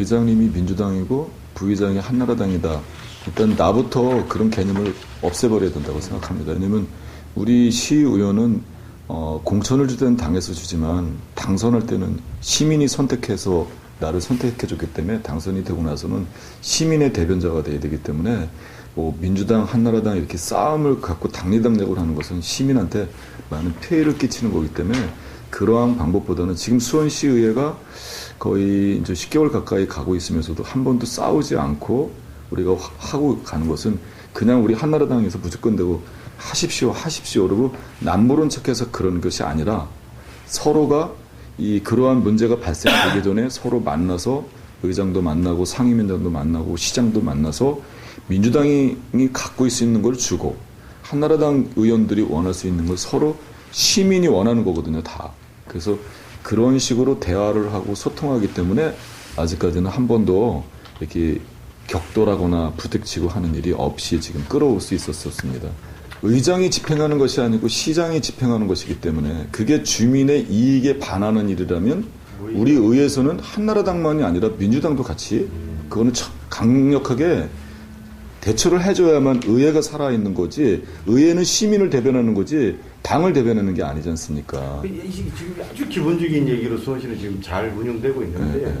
의장님이 민주당이고 부의장이 한나라당이다. 일단 나부터 그런 개념을 없애버려야 된다고 생각합니다. 왜냐면 우리 시의원은 공천을 주든 당에서 주지만 당선할 때는 시민이 선택해서 나를 선택해줬기 때문에 당선이 되고 나서는 시민의 대변자가 돼야 되기 때문에 뭐 민주당, 한나라당 이렇게 싸움을 갖고 당리당략을 하는 것은 시민한테 많은 피해를 끼치는 거기 때문에 그러한 방법보다는 지금 수원시의회가 거의 이제 10개월 가까이 가고 있으면서도 한 번도 싸우지 않고 우리가 하고 가는 것은 그냥 우리 한나라당에서 무조건 되고 하십시오 그러고 남모른 척해서 그런 것이 아니라 서로가 그러한 문제가 발생되기 전에 서로 만나서 의장도 만나고 상임위원장도 만나고 시장도 만나서 민주당이 갖고 있는 걸 주고 한나라당 의원들이 원할 수 있는 걸 서로 시민이 원하는 거거든요, 다. 그래서 그런 식으로 대화를 하고 소통하기 때문에 아직까지는 한 번도 이렇게 격돌하거나 부딪히고 하는 일이 없이 지금 끌어올 수 있었습니다. 의장이 집행하는 것이 아니고 시장이 집행하는 것이기 때문에 그게 주민의 이익에 반하는 일이라면 우리 의회에서는 한나라당만이 아니라 민주당도 같이 그거는 강력하게 대처를 해줘야만 의회가 살아있는 거지, 의회는 시민을 대변하는 거지 당을 대변하는 게 아니지 않습니까? 지금 아주 기본적인 얘기로 수원시는 지금 잘 운영되고 있는데 네.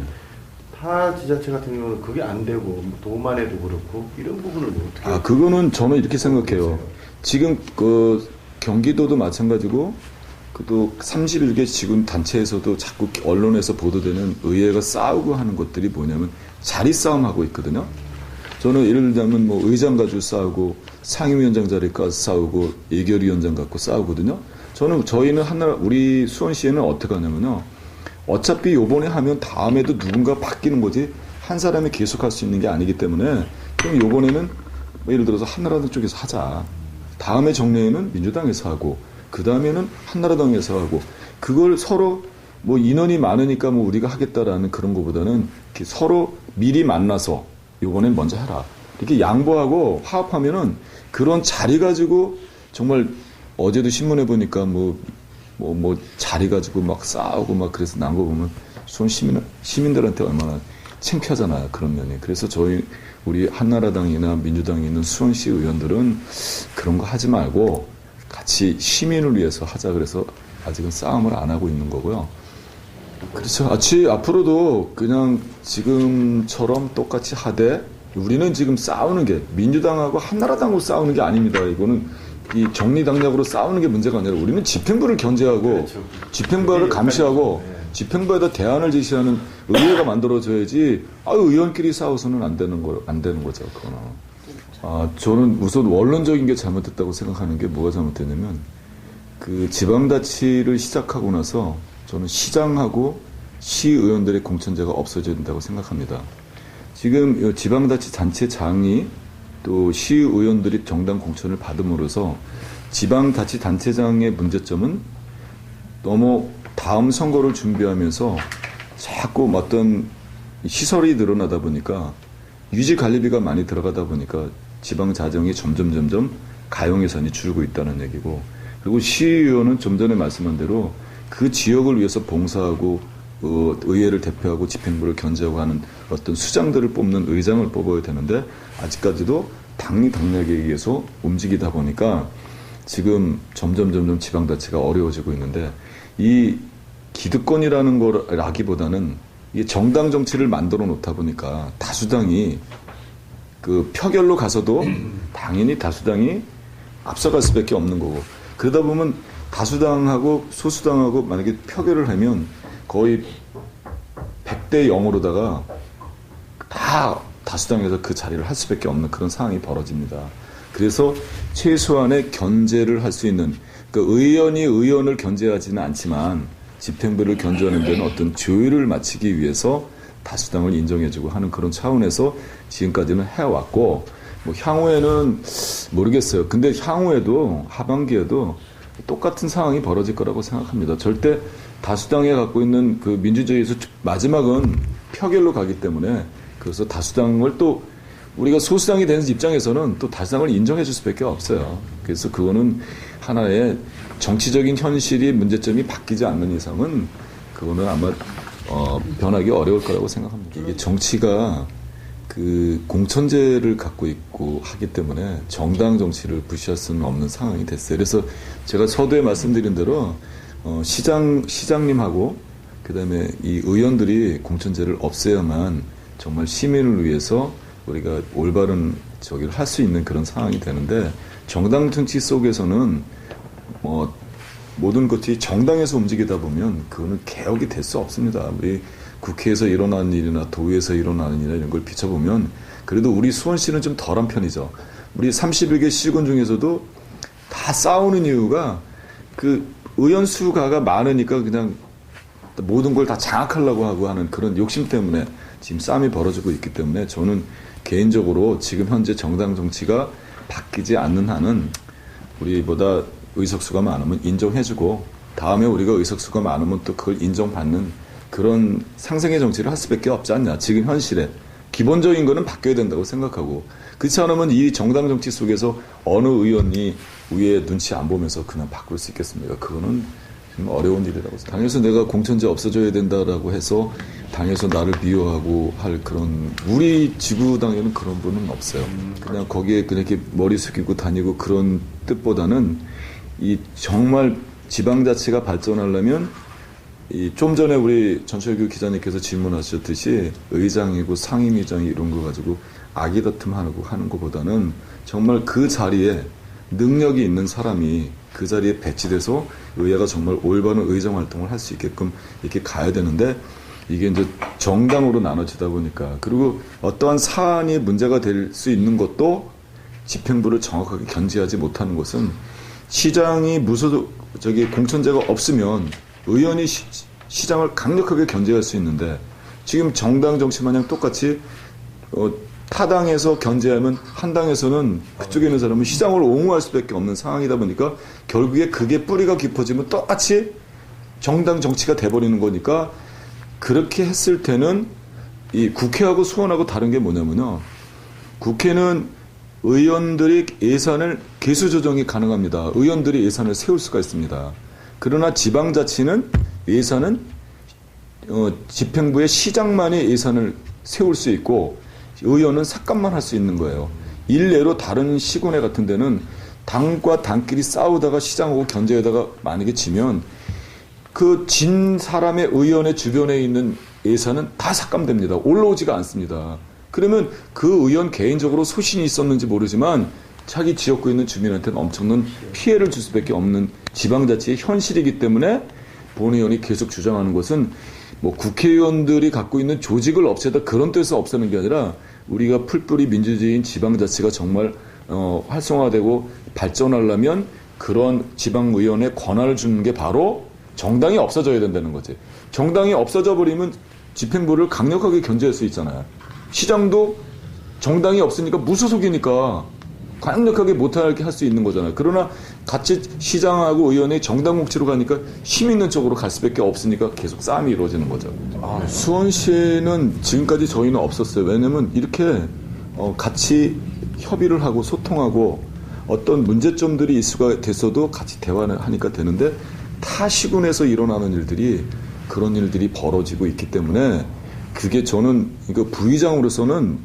타 지자체 같은 경우는 그게 안 되고 도만에도 그렇고 이런 부분을 어떻게? 그거는 저는 이렇게 생각해요. 지금 그 경기도도 마찬가지고 또 31개 지군 단체에서도 자꾸 언론에서 보도되는 의회가 싸우고 하는 것들이 뭐냐면 자리 싸움하고 있거든요. 저는 예를 들자면 뭐 의장 가지고 싸우고 상임위원장 자리 가서 싸우고 예결위원장 갖고 싸우거든요. 저희는 우리 수원시에는 어떻게 하냐면요. 어차피 요번에 하면 다음에도 누군가 바뀌는 거지 한 사람이 계속 할 수 있는 게 아니기 때문에 그럼 요번에는 뭐 예를 들어서 한나라당 쪽에서 하자. 다음에 정례에는 민주당에서 하고 그 다음에는 한나라당에서 하고 그걸 서로 뭐 인원이 많으니까 뭐 우리가 하겠다라는 그런 것보다는 이렇게 서로 미리 만나서 요번엔 먼저 해라. 이렇게 양보하고 화합하면은 그런 자리 가지고 정말 어제도 신문에 보니까 뭐 자리 가지고 막 싸우고 막 그래서 난 거 보면 수원 시민들한테 얼마나 창피하잖아요. 그런 면이. 그래서 우리 한나라당이나 민주당에 있는 수원시 의원들은 그런 거 하지 말고 같이 시민을 위해서 하자 그래서 아직은 싸움을 안 하고 있는 거고요. 그렇죠. 앞으로도 그냥 지금처럼 똑같이 하되 우리는 지금 싸우는 게 민주당하고 한나라당으로 싸우는 게 아닙니다. 이거는 이 정리당략으로 싸우는 게 문제가 아니라 우리는 집행부를 견제하고 그렇죠. 집행부를 감시하고 집행부에다 대안을 제시하는 의회가 만들어져야지 의원끼리 싸워서는 안 되는 거죠. 그거는. 저는 우선 원론적인 게 잘못됐다고 생각하는 게 뭐가 잘못됐냐면 그 지방자치를 시작하고 나서 저는 시장하고 시의원들의 공천제가 없어져야 된다고 생각합니다. 지금 지방자치단체장이 또 시의원들이 정당 공천을 받음으로써 지방자치단체장의 문제점은 너무 다음 선거를 준비하면서 자꾸 어떤 시설이 늘어나다 보니까 유지 관리비가 많이 들어가다 보니까 지방 자정이 점점 가용 예산이 줄고 있다는 얘기고 그리고 시의원은 좀 전에 말씀한 대로 그 지역을 위해서 봉사하고 의회를 대표하고 집행부를 견제하고 하는 어떤 수장들을 뽑는 의장을 뽑아야 되는데 아직까지도 당리당략에 의해서 움직이다 보니까 지금 점점 지방자치가 어려워지고 있는데 이 기득권이라는 거라기보다는 이게 정당 정치를 만들어 놓다 보니까 다수당이 그 표결로 가서도 당연히 다수당이 앞서갈 수밖에 없는 거고 그러다 보면 다수당하고 소수당하고 만약에 표결을 하면 거의 100대 0으로다가 다 다수당에서 그 자리를 할 수밖에 없는 그런 상황이 벌어집니다. 그래서 최소한의 견제를 할 수 있는 그러니까 의원이 의원을 견제하지는 않지만 집행부를 견제하는 데는 어떤 조율을 마치기 위해서 다수당을 인정해주고 하는 그런 차원에서 지금까지는 해왔고 뭐 향후에는 모르겠어요. 근데 향후에도 하반기에도 똑같은 상황이 벌어질 거라고 생각합니다. 절대 다수당에 갖고 있는 그 민주주의에서 마지막은 표결로 가기 때문에 그래서 다수당을 또 우리가 소수당이 되는 입장에서는 또 다수당을 인정해 줄 수밖에 없어요. 그래서 그거는 하나의 정치적인 현실이 문제점이 바뀌지 않는 이상은 그거는 아마 변하기 어려울 거라고 생각합니다. 이게 정치가 그 공천제를 갖고 있고 하기 때문에 정당 정치를 무시할 수는 없는 상황이 됐어요. 그래서 제가 서두에 말씀드린 대로 시장님하고 그다음에 이 의원들이 공천제를 없애야만 정말 시민을 위해서 우리가 올바른 저기를 할 수 있는 그런 상황이 되는데 정당 정치 속에서는 모든 것이 정당에서 움직이다 보면 그거는 개혁이 될 수 없습니다. 우리 국회에서 일어나는 일이나 도의에서 일어나는 일이나 이런 걸 비춰보면 그래도 우리 수원시는 좀 덜한 편이죠. 우리 31개 시군 중에서도 다 싸우는 이유가 그 의원 수가 많으니까 그냥 모든 걸 다 장악하려고 하고 하는 그런 욕심 때문에 지금 싸움이 벌어지고 있기 때문에 저는 개인적으로 지금 현재 정당 정치가 바뀌지 않는 한은 우리보다 의석수가 많으면 인정해주고 다음에 우리가 의석수가 많으면 또 그걸 인정받는 그런 상생의 정치를 할 수밖에 없지 않냐. 지금 현실에 기본적인 거는 바뀌어야 된다고 생각하고 그렇지 않으면 이 정당 정치 속에서 어느 의원이 위에 눈치 안 보면서 그냥 바꿀 수 있겠습니까? 그거는 좀 어려운 일이라고 생각합니다. 당에서 내가 공천제 없어져야 된다라고 해서 당에서 나를 미워하고 할 그런 우리 지구당에는 그런 분은 없어요. 그냥 거기에 그냥 이렇게 머리 숙이고 다니고 그런 뜻보다는 이 정말 지방자치가 발전하려면 좀 전에 우리 전철규 기자님께서 질문하셨듯이 의장이고 상임위장이 이런 거 가지고 아기다툼하고 하는 것보다는 정말 그 자리에 능력이 있는 사람이 그 자리에 배치돼서 의회가 정말 올바른 의정 활동을 할 수 있게끔 이렇게 가야 되는데 이게 이제 정당으로 나눠지다 보니까 그리고 어떠한 사안이 문제가 될 수 있는 것도 집행부를 정확하게 견제하지 못하는 것은 시장이 공천제가 없으면 의원이 시장을 강력하게 견제할 수 있는데 지금 정당 정치 마냥 똑같이 타당에서 견제하면 한 당에서는 그쪽에 있는 사람은 시장을 옹호할 수밖에 없는 상황이다 보니까 결국에 그게 뿌리가 깊어지면 똑같이 정당 정치가 돼버리는 거니까 그렇게 했을 때는 이 국회하고 수원하고 다른 게 뭐냐면요. 국회는 의원들이 예산을 개수 조정이 가능합니다. 의원들이 예산을 세울 수가 있습니다. 그러나 지방자치는 예산은 집행부의 시장만이 예산을 세울 수 있고 의원은 삭감만 할 수 있는 거예요. 일례로 다른 시군회 같은 데는 당과 당끼리 싸우다가 시장하고 견제하다가 만약에 지면 그 진 사람의 의원의 주변에 있는 예산은 다 삭감됩니다. 올라오지가 않습니다. 그러면 그 의원 개인적으로 소신이 있었는지 모르지만 자기 지역구에 있는 주민한테는 엄청난 피해를 줄 수밖에 없는 지방자치의 현실이기 때문에 본 의원이 계속 주장하는 것은 뭐 국회의원들이 갖고 있는 조직을 없애다 그런 뜻에서 없애는 게 아니라 우리가 풀뿌리 민주주의인 지방자치가 정말 활성화되고 발전하려면 그런 지방의원의 권한을 주는 게 바로 정당이 없어져야 된다는 거지. 정당이 없어져 버리면 집행부를 강력하게 견제할 수 있잖아요. 시장도 정당이 없으니까 무소속이니까 강력하게 못하게 할 수 있는 거잖아요. 그러나 같이 시장하고 의원이 정당 몫으로 가니까 힘 있는 쪽으로 갈 수밖에 없으니까 계속 싸움이 이루어지는 거죠. 수원시는 지금까지 저희는 없었어요. 왜냐면 이렇게 같이 협의를 하고 소통하고 어떤 문제점들이 이슈가 됐어도 같이 대화를 하니까 되는데 타 시군에서 일어나는 일들이 그런 일들이 벌어지고 있기 때문에 그게 저는 이거 부의장으로서는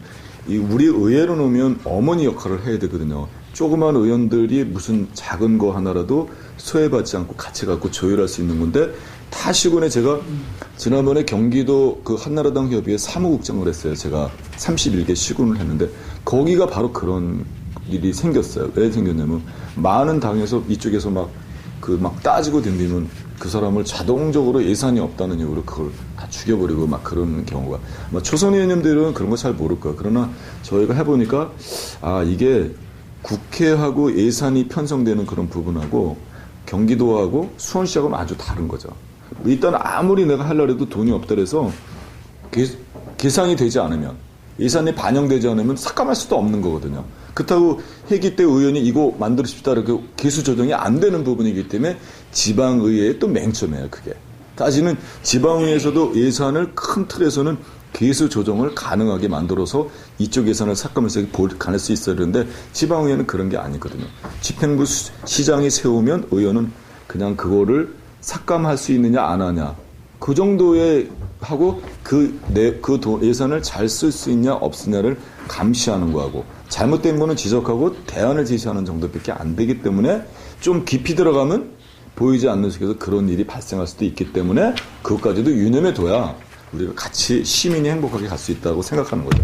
우리 의회로 놓으면 어머니 역할을 해야 되거든요. 조그만 의원들이 무슨 작은 거 하나라도 소외받지 않고 같이 갖고 조율할 수 있는 건데 타 시군에 제가 지난번에 경기도 그 한나라당 협의회 사무국장을 했어요. 제가 31개 시군을 했는데 거기가 바로 그런 일이 생겼어요. 왜 생겼냐면 많은 당에서 이쪽에서 막 따지고 댕기면 그 사람을 자동적으로 예산이 없다는 이유로 그걸 다 죽여버리고 막 그런 경우가 초선 의원님들은 그런 거 잘 모를 거예요. 그러나 저희가 해보니까 이게 국회하고 예산이 편성되는 그런 부분하고 경기도하고 수원시하고는 아주 다른 거죠. 일단 아무리 내가 하려고 해도 돈이 없다 그래서 계산이 되지 않으면 예산이 반영되지 않으면 삭감할 수도 없는 거거든요. 그렇다고 회기 때 의원이 이거 만들어줍시다 이렇게 개수 조정이 안 되는 부분이기 때문에 지방의회의 또 맹점이에요. 그게 따지는 지방의회에서도 예산을 큰 틀에서는 개수 조정을 가능하게 만들어서 이쪽 예산을 삭감해서 가낼 수 있어야 되는데 지방의회는 그런 게 아니거든요. 집행부 시장이 세우면 의원은 그냥 그거를 삭감할 수 있느냐 안 하냐 그 정도의 하고 예산을 잘 쓸 수 있냐 없느냐를 감시하는 거하고 잘못된 거는 지적하고 대안을 제시하는 정도밖에 안 되기 때문에 좀 깊이 들어가면 보이지 않는 속에서 그런 일이 발생할 수도 있기 때문에 그것까지도 유념해 둬야 우리가 같이 시민이 행복하게 갈 수 있다고 생각하는 거죠.